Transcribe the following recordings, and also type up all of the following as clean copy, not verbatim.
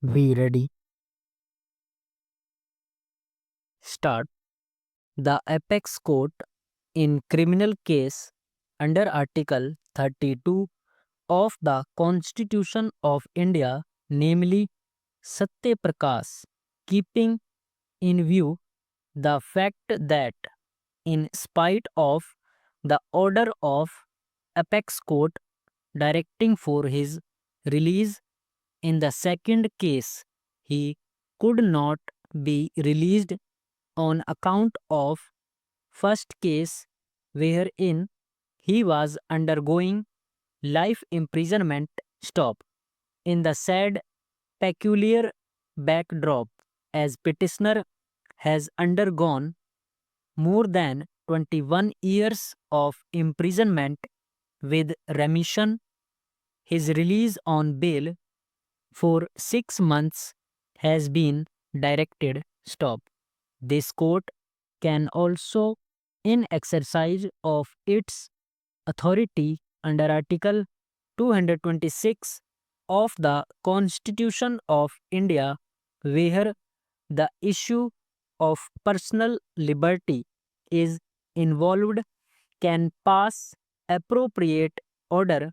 We ready? Start. The apex court in criminal case under Article 32 of the Constitution of India, namely Satya Prakash, keeping in view the fact that in spite of the order of apex court directing for his release in the second case, he could not be released on account of first case wherein he was undergoing life imprisonment. Stop. In the said peculiar backdrop, as petitioner has undergone more than 21 years of imprisonment with remission, his release on bail for 6 months has been directed. Stop. This court can also, in exercise of its authority under Article 226 of the Constitution of India, where the issue of personal liberty is involved, can pass appropriate order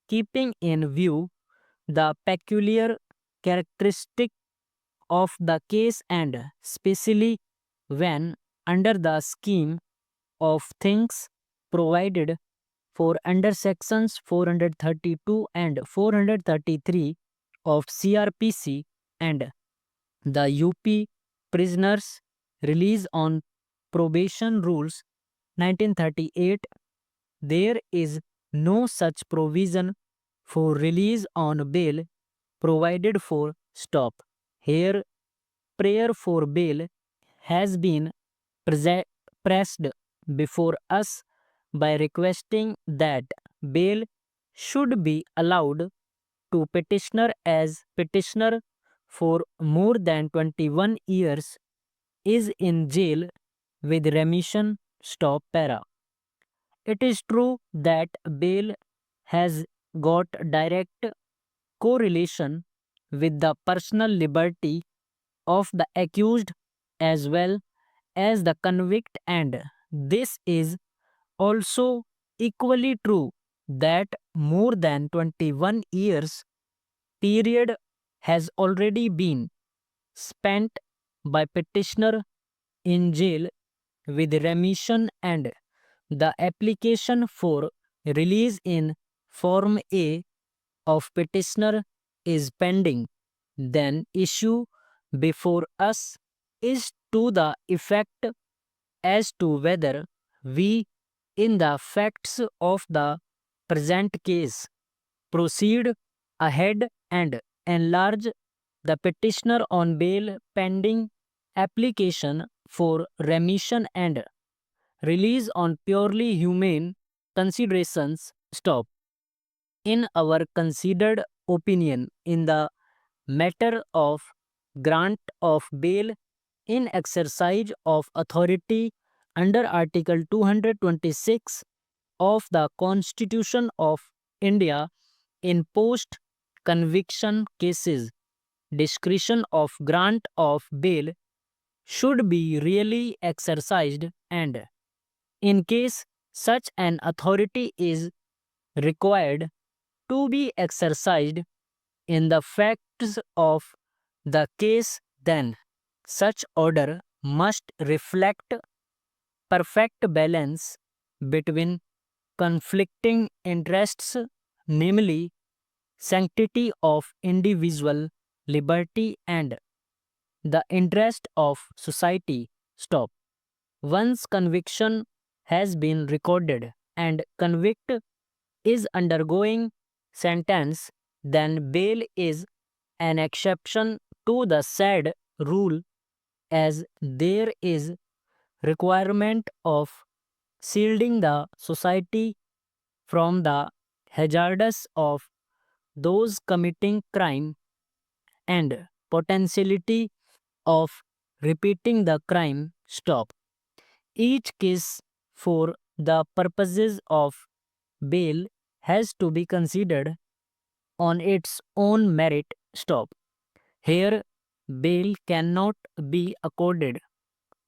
keeping in view the peculiar characteristic of the case and especially when under the scheme of things provided for under sections 432 and 433 of CRPC and the UP Prisoners Release on Probation Rules 1938, there is no such provision for release on bail provided for. Stop. Here, prayer for bail has been pressed before us by requesting that bail should be allowed to petitioner as petitioner for more than 21 years is in jail with remission. Stop para. It is true that bail has got direct correlation with the personal liberty of the accused as well as the convict, and this is also equally true that more than 21 years period has already been spent by petitioner in jail with remission and the application for release in form A of petitioner is pending. Then issue before us is to the effect as to whether we, in the facts of the present case, proceed ahead and enlarge the petitioner on bail pending application for remission and release on purely humane considerations. Stop. In our considered opinion, in the matter of grant of bail in exercise of authority under Article 226 of the Constitution of India, in post conviction cases, discretion of grant of bail should be really exercised, and in case such an authority is required to be exercised in the facts of the case, then such order must reflect perfect balance between conflicting interests, namely sanctity of individual liberty and the interest of society. Stop. Once conviction has been recorded and convict is undergoing sentence, then bail is an exception to the said rule, as there is requirement of shielding the society from the hazards of those committing crime and potentiality of repeating the crime. Stop. Each case for the purposes of bail has to be considered on its own merit. Stop. Here, bail cannot be accorded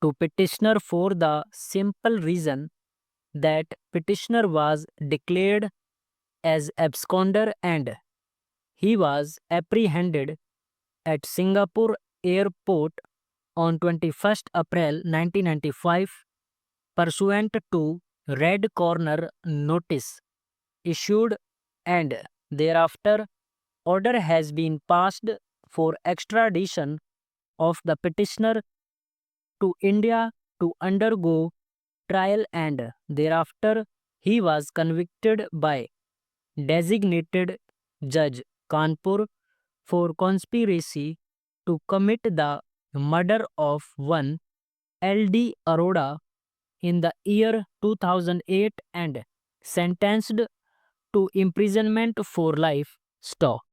to petitioner for the simple reason that petitioner was declared as absconder and he was apprehended at Singapore airport on 21st April 1995 pursuant to Red Corner notice issued, and thereafter order has been passed for extradition of the petitioner to India to undergo trial, and thereafter he was convicted by designated Judge Kanpur for conspiracy to commit the murder of one L.D. Arora in the year 2008 and sentenced to imprisonment for life. Stop.